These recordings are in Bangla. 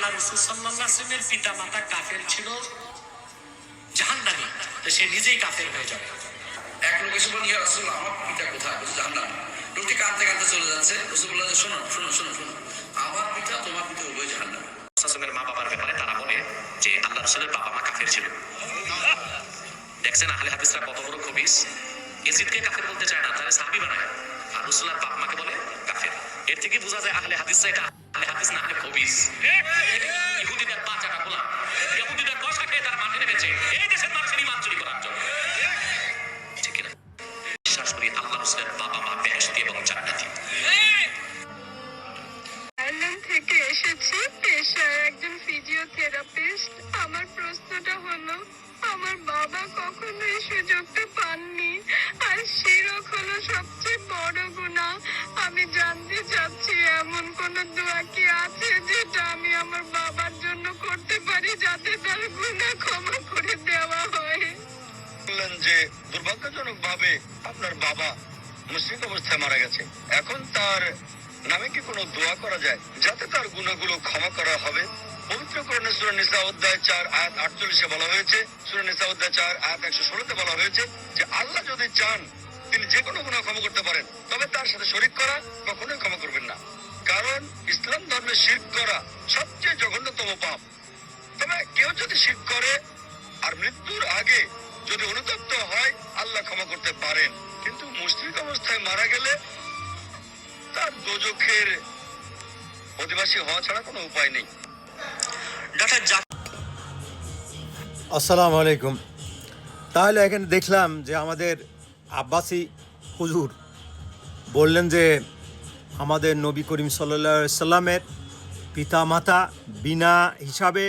আল্লাহ রাসূল সাল্লাল্লাহু আলাইহি ওয়াসাল্লামের পিতা মাতা কাফের ছিল, জাহান্নামী, তো সে নিজেই কাফের হয়ে যাবে। এক লোক এসে বলেন, ইয়া রাসূলুল্লাহ, আমার পিতা কোথায়? বলছে জাহান্নামে। লোকটি কাঁদতে কাঁদতে চলে যাচ্ছে। রাসূল বললেন, শোনো শোনো শোনো শোনো, আমার পিতা তোমার পিতা উভয় জাহান্নামে। রাসূলের মা বাবার ব্যাপারে তারা বলে যে আল্লাহ রাসূলের বাবা মা কাফের ছিল। দেখছেন আহলে হাদিসরা কত বড় খবিস। ইয়াজিদকে কাফের বলতে চায় না, তাহলে সাহাবী বানায়, আর রাসূলের বাবা মাকে বলে কাফের। এর থেকে বোঝা যায় আহলে হাদিসরা এটা আহলে হাদিস না, আহলে খবিস। ইহুদিদের বাচ্চাটা গোলাম, ইহুদিদের পয়সা খেয়ে তারা মাঠে নেমেছে এই দেশের মানুষের ঈমান চুরি করার জন্য। ঠিক না? বিশ্বাস করি আল্লাহ রাসূলের বাবা মা বেহেশতি এবং জান্নাতি। আয়ারল্যান্ড থেকে এসেছি, পেশায় একজন ফিজিওথেরাপিস্ট। আমার প্রশ্নটা হলো, আমার বাবা কখনো এই সুযোগটা পাননি, আর শিরক হলো সবচেয়ে বড় গুনাহ। আমি জানতে চাচ্ছি এমন কোন দোয়া কি আছে যেটা আমি আমার বাবার জন্য করতে পারি, যাতে তার গুনাহ ক্ষমা করে দেওয়া হয়। বললেন যে দুর্ভাগ্যজনক ভাবে আপনার বাবা মুশরিক অবস্থায় মারা গেছে। এখন তার নামে কি কোনো দোয়া করা যায় যাতে তার গুনাহগুলো ক্ষমা করা হবে? পবিত্র কোরআনে সূরা নিসা অধ্যায় 4 আয়াত 48 বলা হয়েছে, সূরা নিসা অধ্যায় 4 আয়াত 116 বলা হয়েছে যে আল্লাহ যদি চান তিনি যে কোনো গুনাহ ক্ষমা করতে পারেন, তবে তার সাথে শরীক করা কখনোই ক্ষমা করবেন না। কারণ ইসলাম ধর্মে শিরক করা সবচেয়ে জঘন্যতম পাপ। তবে কেউ যদি শিরক করে আর মৃত্যুর আগে যদি অনুতপ্ত হয়, আল্লাহ ক্ষমা করতে পারেন। কিন্তু মুশরিক অবস্থায় মারা গেলে তার দোজখের অধিবাসী হওয়া ছাড়া কোনো উপায় নেই। আসসালামু আলাইকুম। তাহলে এখানে দেখলাম যে আমাদের আব্বাসী হুজুর বললেন যে আমাদের নবী করিম সাল্লাল্লাহু আলাইহি সাল্লামের পিতা মাতা বিনা হিসাবে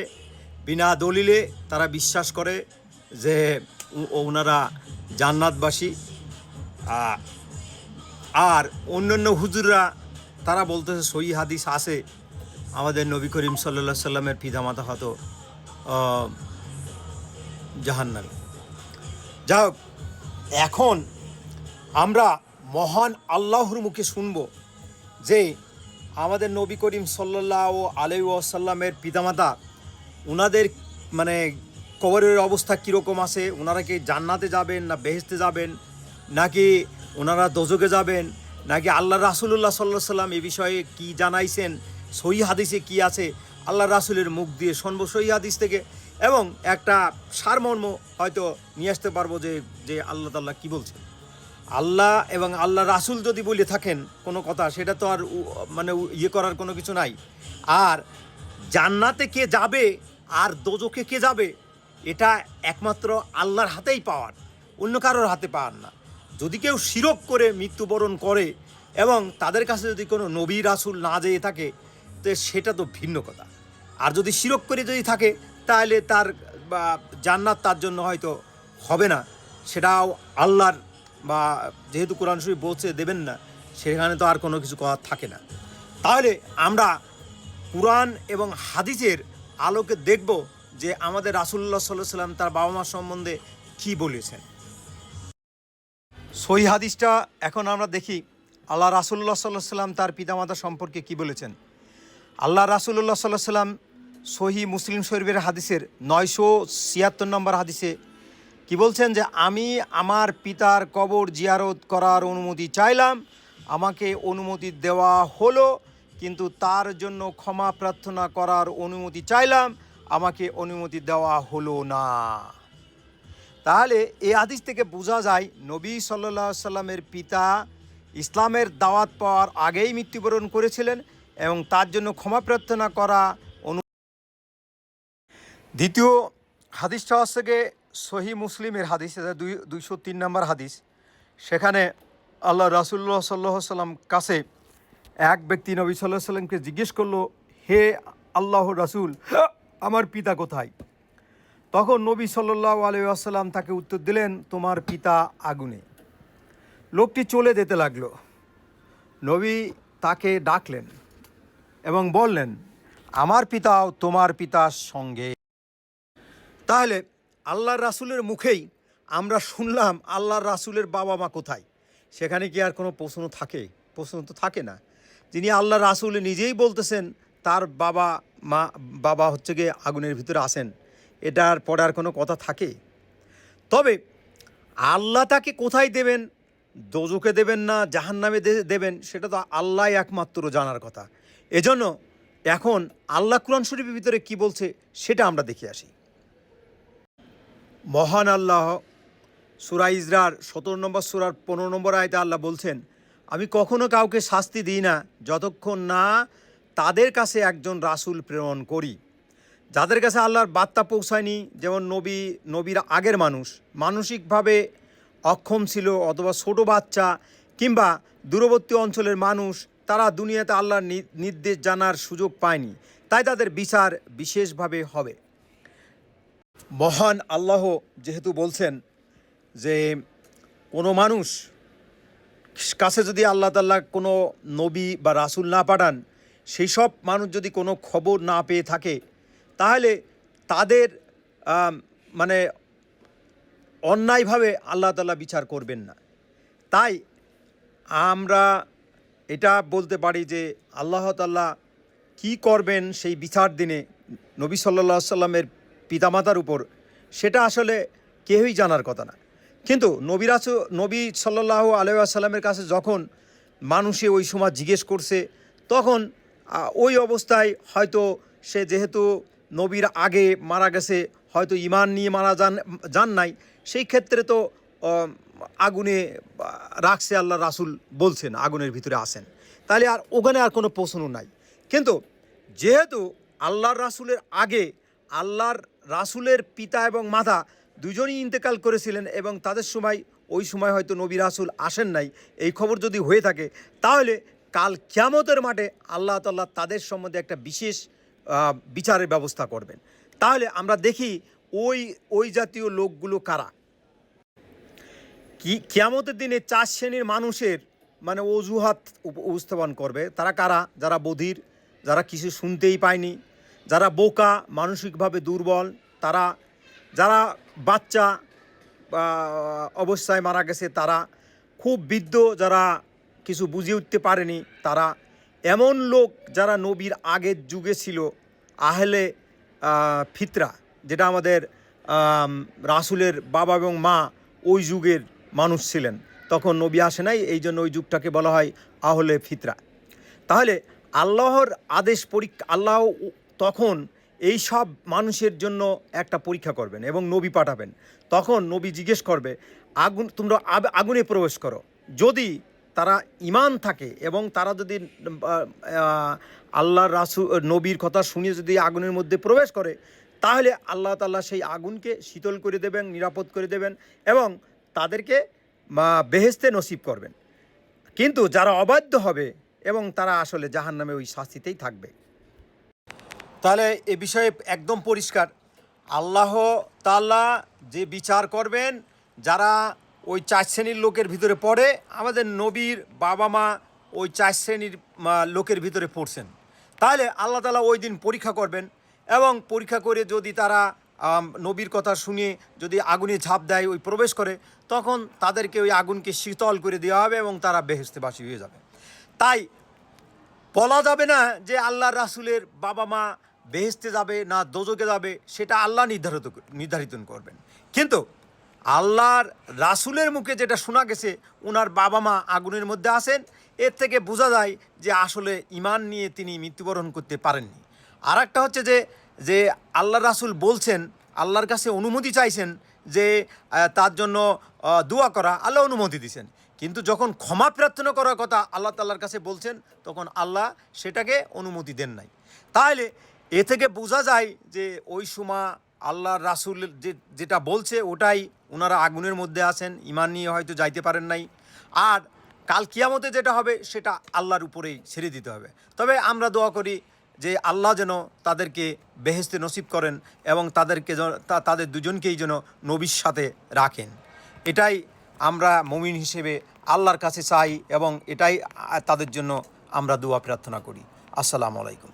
বিনা দলিলে তারা বিশ্বাস করে যে ওনারা জান্নাতবাসী। আর অন্যান্য হুজুররা তারা বলতেছে সহিহ হাদিস আছে আমাদের নবী করিম সাল্লাল্লাহু আলাইহি সাল্লামের পিতা মাতা হয়তো জাহান্নামী। যাই হোক, এখন আমরা মহান আল্লাহর মুখে শুনব যে আমাদের নবী করিম সাল্লাল্লাহু আলাইহি ওয়াসাল্লামের পিতামাতা ওনাদের মানে কবরের অবস্থা কীরকম আছে, ওনারা কি জান্নাতে যাবেন না বেহেশতে যাবেন, নাকি ওনারা দোজখে যাবেন, নাকি আল্লাহ রাসূলুল্লাহ সাল্লাল্লাহু আলাইহি সাল্লাম এ বিষয়ে কি জানাইছেন, সহিহ হাদিসে কি আছে, আল্লাহ রাসূলের মুখ দিয়ে শুনব সহিহ হাদিস থেকে, এবং একটা সারমর্ম হয়তো নিয়ে আসতে পারবো যে আল্লাহ তাআলা কী বলছেন। আল্লাহ এবং আল্লাহ রাসূল যদি বলে থাকেন কোনো কথা, সেটা তো আর মানে ইয়ে করার কোনো কিছু নাই। আর জান্নাতে কে যাবে আর দোজখে কে যাবে, এটা একমাত্র আল্লাহর হাতেই পাওয়ার, অন্য কারোর হাতে পাওয়ার না। যদি কেউ শিরক করে মৃত্যুবরণ করে এবং তাদের কাছে যদি কোনো নবী রাসূল না যেয়ে থাকে, তো সেটা তো ভিন্ন কথা। আর যদি শিরক করে যদি থাকে, তাহলে তার জান্নাত তার জন্য হয়তো হবে না, সেটাও আল্লাহর বা যেহেতু কোরআন শরীফ বলছে দেবেন না, সেখানে তো আর কোনো কিছু কথা থাকে না। তাহলে আমরা কুরআন এবং হাদিসের আলোকে দেখব যে আমাদের রাসূলুল্লাহ সাল্লাল্লাহু আলাইহি সাল্লাম তার বাবা মা সম্বন্ধে কী বলেছেন। সহিহ হাদিসটা এখন আমরা দেখি আল্লাহ রাসূলুল্লাহ সাল্লাল্লাহু আলাইহি সাল্লাম তার পিতামাতা সম্পর্কে কী বলেছেন। আল্লাহ রাসূলুল্লাহ সাল্লাল্লাহু আলাইহি সাল্লাম সহিহ মুসলিম শরীফের হাদিসের 976 নম্বর হাদিসে কি বলছেন যে আমি আমার পিতার কবর জিয়ারত করার অনুমতি চাইলাম, আমাকে অনুমতি দেওয়া হলো, কিন্তু তার জন্য ক্ষমা প্রার্থনা করার অনুমতি চাইলাম, আমাকে অনুমতি দেওয়া হলো না। তাহলে এই হাদিস থেকে বোঝা যায় নবী সাল্লাল্লাহু আলাইহি সাল্লামের পিতা ইসলামের দাওয়াত পাওয়ার আগেই মৃত্যুবরণ করেছিলেন এবং তার জন্য ক্ষমা প্রার্থনা করা। দ্বিতীয় হাদিসটা হচ্ছে গিয়ে সহিহ মুসলিমের হাদিস, 203 নম্বর হাদিস। সেখানে আল্লাহ রাসূলুল্লাহ সাল্লাল্লাহু আলাইহি সাল্লাম কাছে এক ব্যক্তি নবী সাল্লাল্লাহু আলাইহি সাল্লামকে জিজ্ঞেস করলো, হে আল্লাহর রাসূল, আমার পিতা কোথায়? তখন নবী সাল্লাল্লাহু আলাইহি ওয়াসাল্লাম তাকে উত্তর দিলেন, তোমার পিতা আগুনে। লোকটি চলে যেতে লাগলো। নবী তাকে ডাকলেন এবং বললেন, আমার পিতাও তোমার পিতার সঙ্গে। তাহলে আল্লাহর রাসূলের মুখেই আমরা শুনলাম আল্লাহর রাসূলের বাবা মা কোথায়। সেখানে কি আর কোনো প্রশ্ন থাকে? প্রশ্ন তো থাকে না। যিনি আল্লাহর রাসূল নিজেই বলতেছেন তার বাবা মা বাবা হচ্ছে গিয়ে আগুনের ভিতরে আসেন, এটার পরে আর কোনো কথা থাকে? তবে আল্লাহ তাকে কোথায় দেবেন, দোজখে দেবেন না জাহান্নামে দেবেন, সেটা তো আল্লাহ একমাত্র জানার কথা। এজন্য এখন আল্লাহ কুরআন শরীফের ভিতরে কি বলছে সেটা আমরা দেখে আসি। মহান আল্লাহ সূরা ইসরার 17 নম্বর সূরার 15 নম্বর আয়াতে আল্লাহ বলছেন, আমি কখনো কাউকে শাস্তি দিই না যতক্ষণ না তাদের কাছে একজন রাসূল প্রেরণ করি, যাদের কাছে আল্লাহর বার্তা পৌঁছায়নি, যেমন নবীর আগের মানুষ মানসিকভাবে অক্ষম ছিল, অথবা ছোটো বাচ্চা কিংবা দূরবর্তী অঞ্চলের মানুষ, তারা দুনিয়াতে আল্লাহর নির্দেশ জানার সুযোগ পায়নি, তাই তাদের বিচার বিশেষভাবে হবে। মহান আল্লাহ যেহেতু বলছেন যে কোনো মানুষ কাছে যদি আল্লাহ তাআলা কোনো নবী বা রাসূল না পাঠান, সেই সব মানুষ যদি কোনো খবর না পেয়ে থাকে, তাহলে তাদের মানে অন্যায়ভাবে আল্লাহ তাআলা বিচার করবেন না। তাই আমরা এটা বলতে পারি যে আল্লাহ তাআলা কী করবেন সেই বিচার দিনে নবী সাল্লাল্লাহু আলাইহি সাল্লামের পিতামাতার উপর, সেটা আসলে কেউই জানার কথা না। কিন্তু নবী সাল্লাল্লাহু আলাইহি ওয়াসাল্লামের কাছে যখন মানুষে ওই সময় জিজ্ঞেস করছে, তখন ওই অবস্থায় হয়তো সে যেহেতু নবীর আগে মারা গেছে, হয়তো ঈমান নিয়ে মারা যান নাই, সেই ক্ষেত্রে তো আগুনে রাখছে, আল্লাহ রাসূল বলছেন আগুনের ভিতরে আসেন, তাহলে আর ওখানে আর কোনো প্রশ্ন নাই। কিন্তু যেহেতু আল্লাহর রাসূলের আগে আল্লাহর রাসূলের পিতা এবং মাতা দুজনই ইন্তেকাল করেছিলেন এবং তাদের সময় ওই সময় হয়তো নবী রাসূল আসেন নাই, এই খবর যদি হয়ে থাকে, তাহলে কাল কিয়ামতের মাঠে আল্লাহ তাআলা তাদের সম্বন্ধে একটা বিশেষ বিচারের ব্যবস্থা করবেন। তাহলে আমরা দেখি ওই জাতীয় লোকগুলো কারা। কিয়ামতের দিনে 4 শ্রেণীর মানুষের মানে অজুহাত উপস্থাপন করবে। তারা কারা? যারা বধির, যারা কিছু শুনতেই পায়নি, যারা বোকা মানসিকভাবে দুর্বল, যারা বাচ্চা অবস্থায় মারা গেছে, তারা খুব বৃদ্ধ, যারা কিছু বুঝে উঠতে পারেনি, তারা এমন লোক যারা নবীর আগের যুগে ছিল, আহলে ফিতরা, যেটা আমাদের রাসূলের বাবা এবং মা ওই যুগের মানুষ ছিলেন, তখন নবী আসে নাই, এই জন্য ওই যুগটাকে বলা হয় আহলে ফিতরা। তাহলে আল্লাহর আদেশ আল্লাহ তখন এই সব মানুষের জন্য একটা পরীক্ষা করবেন এবং নবী পাঠাবেন। তখন নবী জিজ্ঞেস করবে, তোমরা আগুনে প্রবেশ করো। যদি তারা ঈমান থাকে এবং তারা যদি আল্লাহর রাসূল নবীর কথা শুনে যদি আগুনের মধ্যে প্রবেশ করে, তাহলে আল্লাহ তাআলা সেই আগুনকে শীতল করে দেবেন, নিরাপদ করে দেবেন এবং তাদেরকে বেহেশতে নসিব করবেন। কিন্তু যারা অবাধ্য হবে এবং তারা আসলে জাহান্নামে ওই শাস্তিতেই থাকবে। তাহলে এ বিষয়ে একদম পরিষ্কার, আল্লাহ তাআলা যে বিচার করবেন, যারা ওই 4 শ্রেণীর লোকের ভিতরে পড়ে, আমাদের নবীর বাবা মা ওই 4 শ্রেণীর লোকের ভিতরে পড়ছেন, তাহলে আল্লাহ তাআলা ওই দিন পরীক্ষা করবেন এবং পরীক্ষা করে যদি তারা নবীর কথা শুনে যদি আগুনে ঝাঁপ দেয়, ওই প্রবেশ করে, তখন তাদেরকে ওই আগুনকে শীতল করে দেওয়া হবে এবং তারা বেহেশতেবাসী হয়ে যাবে। তাই বলা যাবে না যে আল্লাহর রাসূলের বাবা মা বেহেশতে যাবে না দোজখে যাবে, সেটা আল্লাহ নির্ধারিত করবেন। কিন্তু আল্লাহর রাসূলের মুখে যেটা শোনা গেছে ওনার বাবা মা আগুনের মধ্যে আসেন, এর থেকে বোঝা যায় যে আসলে ঈমান নিয়ে তিনি মৃত্যুবরণ করতে পারেননি। আর একটা হচ্ছে যে আল্লাহর রাসূল বলছেন, আল্লাহর কাছে অনুমতি চাইছেন যে তার জন্য দোয়া করা, আল্লাহ অনুমতি দিয়েছেন, কিন্তু যখন ক্ষমা প্রার্থনা করার কথা আল্লাহ তাআলার কাছে বলছেন, তখন আল্লাহ সেটাকে অনুমতি দেন নাই। তাহলে এ থেকে বোঝা যায় যে ওই সময় আল্লাহর রাসূল যেটা বলছে ওটাই, ওনারা আগুনের মধ্যে আছেন, ঈমান নিয়ে হয়তো যাইতে পারেন নাই। আর কাল কিয়ামতে যেটা হবে সেটা আল্লাহর উপরেই ছেড়ে দিতে হবে। তবে আমরা দোয়া করি যে আল্লাহ যেন তাদেরকে বেহেশতে নসিব করেন এবং তাদের দুজনকেই যেন নবীর সাথে রাখেন। এটাই আমরা মুমিন হিসেবে আল্লাহর কাছে চাই এবং এটাই তাদের জন্য আমরা দোয়া প্রার্থনা করি। আসসালামু আলাইকুম।